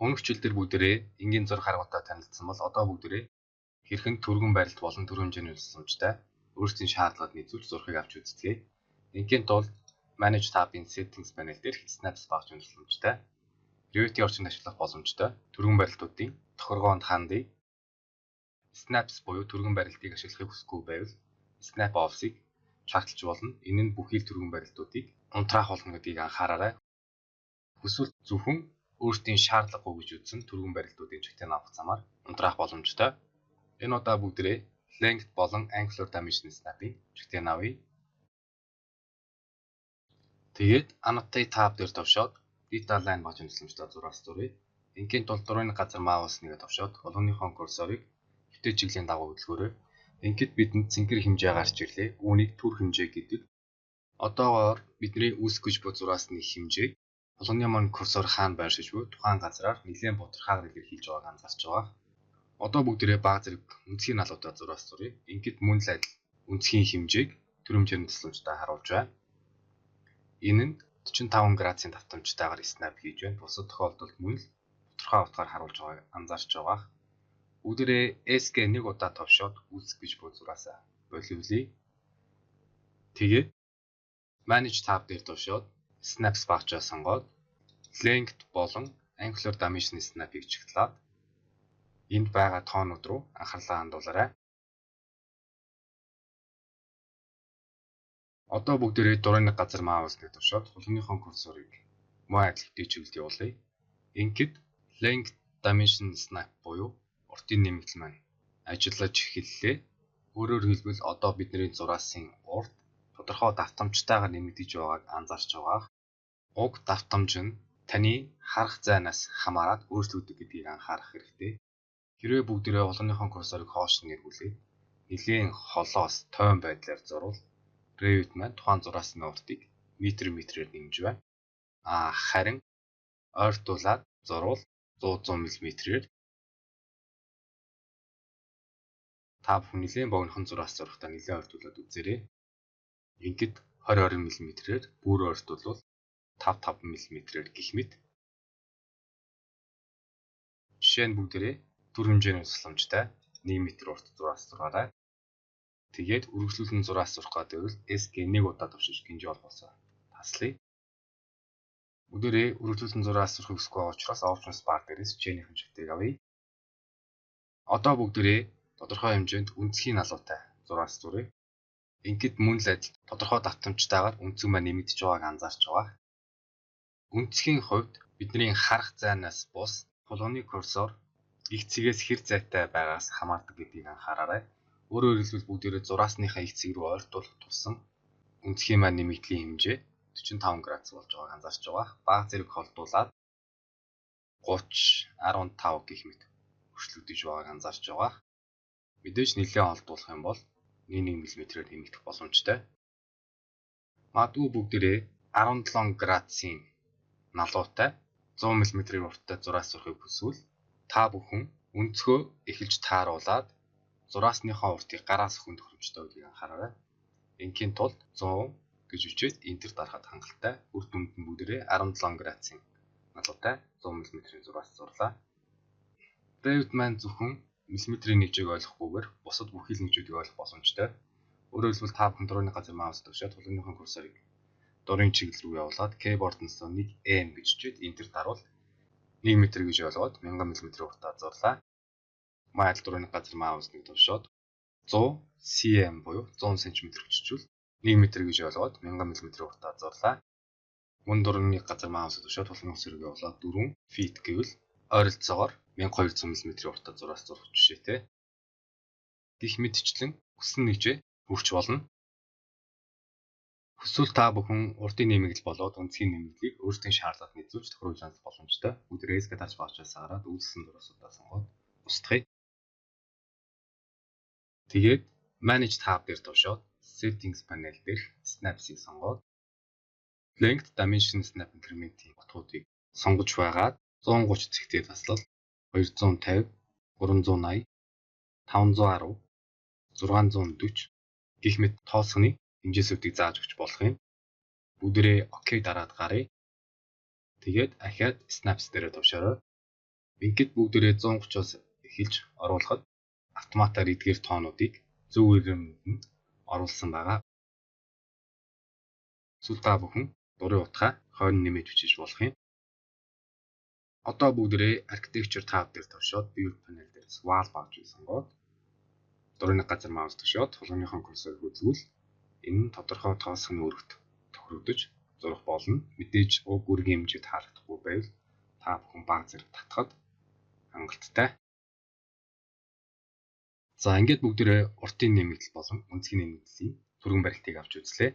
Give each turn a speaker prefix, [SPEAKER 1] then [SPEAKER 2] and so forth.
[SPEAKER 1] Өмнөх хичээлдэр бүгдээрээ энгийн зураг харгуйтаа танилцсан бол одоо бүгдээрээ хэрхэн түргэн барилт болон төр хэмжээний үлсэмжтэй өөрсдийн шаардлагад нийцүүлж зурхыг авч үздэгэ. Ингийн тулд Manage tab-ын Settings panel дээрх Snaps багж үлсэмжтэй Revit орчинд ашиглах боломжтой түргэн барилтуудын тохиргоонд хандыг Snaps буюу түргэн барилтыг ашиглахыг хүсэхгүй байвал Snap Offs-ыг шаардлагч болно. Энэ нь бүхий л түргэн барилтуудыг унтраах болно гэдгийг анхаараарай. Хүсвэл зөвхөн өөрсдийн шаардлагагүй гэж үзсэн түргэн барилтуудын чигтээ авах замаар унтраах боломжтой. Энэ удаа бүгдээрээ Length болон Angular Dimension Snap-ийн чигтээ авъя. Тэгээд Annotate tab дээр товшоод Data Line багж үлсэмжтэй зураас зуръя. Ингийн тулд дурын газар маус нэгэ товшоод болгоныхон курсорыг хөвтэй чиглийн дагуу хөдөлгөөрэй. Ингээд бидэнд цэнхэр хэмжээ гарч ирлээ. Үүнийг түр хэмжээ гэдэг. Одоогоор бидний үүсгэж буй зураасны хэмжээг болгоны мөн курсор хаана байршиж буй тухайн газраар нэлээд бодорхойгоор илэрхийлж байгааг анзаарч байгаа. Одоо бүгдээрээ баг зэрэг үнцгийн налуутай зураас зуръя. Ингээд мөн л адил үнцгийн хэмжээг түр хэмжээний тусламжтай харуулж байна. Энэ нь 45 градусын давтамжтайгаар snap хийж байна. Бусад тохиолдолд мөн л тодорхой утгаар харуулж байгааг анзаарч байгаа. Бүгдээрээ SG нэг удаа товшоод үүсгэж буй зураасаа боловлие. Тэгээд Manage tab дээр товшоод Snaps багчаа сонгоод Length болон Angular Dimension Snap-ыг чиглэлээд энд байгаа тоонууд руу анхаарлаа хандуулаарай. Одоо бүгдээрээ дурын газар маус дээр товшоод хулгыныхон курсорыг муу адил хөвтэй чиглэлд явуулъя. Ингээд Length Dimension Snap буюу уртын нэмэгдэл маань ажиллаж эхэллээ. Өөрөөр хэлбэл одоо бидний зураасын урт тодорхой давтамжтайгаар нэмэгдэж байгааг анзаарч байгаа. Уг давтамж нь таны харах зайнаас хамаарат өөрчлөгдөж гэдгийг анхаарах хэрэгтэй. Хэрвээ бүгдээрээ болгоныхон курсорыг хоош нь эргүүлээд нэлийн холоос тойн байдлаар зурвал Revit маань тухайн зураасны уртыг метрээр нэмж байна. Харин ойртуулад зурвал 100 мм-ээр та бүхэн нэлийн богинохон зураас зурхтаа нэлийн ойртуулад үзээрэй. Ингээд 20 мм-ээр бүр ойртуулвал 5 мм-ээр гэх мэт. Жишээ нь бүгдээрээ түр хэмжээний тусламжтай 1 м урт зураас зургаарай. Тэгээд үргэлжлүүлэн зураас зурх гэдэг нь SG нэг удаа төвшиж гинжи болбосоо таслая. Бүгдээрээ үргэлжлүүлэн зураас зурхыг хүсэх байгаа учраас Options bar дээрээс жишээний хэмжээтэй авъя. Одоо бүгдээрээ тодорхой хэмжээнд үнцгийн налуутай зураас зуръя. Ингээд мөн л адил тодорхой давтамжтайгаар үнцэг маань нэмэгдэж байгааг анзаарч байгаа. Үнцгийн хувьд бидний харах зайнаас бус хулганы курсор их цэгээс хэр зайтай байгаас хамаардаг гэдгийг анхаараарай. Өөрөөр хэлбэл бүгдээрээ зураасныхаа их цэг рүү ойртуулах тусам үнцгийн маань нэмэгдлийн хэмжээ 45 градус болж байгааг анзаарч байгаа. Баг зэрэг холдуулаад 30, 15 гэх мэт өршлөгдөж байгааг анзаарч байгаа. Мэдээж нэлээд холдуулах юм бол 1 мм-ээр нэмэгдэх боломжтой. Магадгүй бүгдээрээ 17 градусын налуутай 100 мм-ийн урттай зураас зурхыг хүсвэл та бүхэн өнцгөө эхэлж тааруулаад зураасныхоо уртыг гараас өхөн тохиромжтой гэдгийг анхаараарай. Ингийн тулд 100 гэж үчээд Enter дарахад хангалттай. Үр дүнд нь бүгдээрээ 17 градусын налуутай 100 мм-ийн зураас зурлаа. Revit маань зөвхөн миллиметрийн нэгжийг ойлгохгүйгээр бусад бүхий л нэгжүүдийг ойлгох боломжтой. Өөрөөр хэлбэл та бүхэн дурын газар маус төвшөөд хулгыныхон курсорыг дурын чиглэл рүү явуулаад keyboard-ноос 1M гэж үчээд Enter дарвал 1 м гэж ойлгоод 1000 мм уртаа зурлаа. Майл дурын газар маус нэг төвшөөд 100 cm буюу 100 см гэж үчвэл 1 м гэж ойлгоод 1000 мм уртаа зурлаа. Мөн дурны газар маус төвшөөд хулганы курсорыг явуулаад 4 feet гэвэл ойролцоогоор 1200 мм уртаа зураас зурх жишээтэй. Гэх мэтчлэн хүссэн нэгжээ хүрч болно. Хүсвэл та бүхэн уртын нэмэгдэл болоод үнцгийн нэмэгдлийг өөрсдийн шаардлагад нийцүүлж тохируулж хандах боломжтой. Бүгдээрээ SG тарж багчаас хараад үйлссэн зураасуудаа сонгоод устгая. Тэгээд Manage tab дээр товшоод Settings panel дээр Snaps-ыг сонгоод Length Dimension Snap increment-ийн утгуудыг сонгож байгаад 130 цэгтээ таслал 250, 380, 510, 640 гэх мэт тооцооны хэмжээсүүдийг зааж өгч болох юм. Бүгдээрээ OK дараад гаръя. Тэгээд ахаад Snaps дээр товшоорой. Ингээд бүгдээрээ 130-оос эхэлж оруулахад автоматар эдгээр тоонуудыг зөв ирэмэнд нь оруулсан байгаа. Эсвэл та бүхэн дурын утгаа хойно нэмэж бичиж болох юм. Одоо бүгдээрээ Architecture tab дээр товшоод View panel дээрээс Wall багж сонгоод дурын газар маус тушаад тулгууныхон курсорыг үзвэл энэ нь тодорхой тоосхны өргөт тохирогдож зурах болно. Мэдээж уг үргийн хэмжээд харагдахгүй байвал та бүхэн баг зэрэг татхад хангалттай. За ингээд бүгдээрээ уртын нэмэгдэл болон үнцгийн нэмэгдлийн түргэн барилтыг авч үзлээ.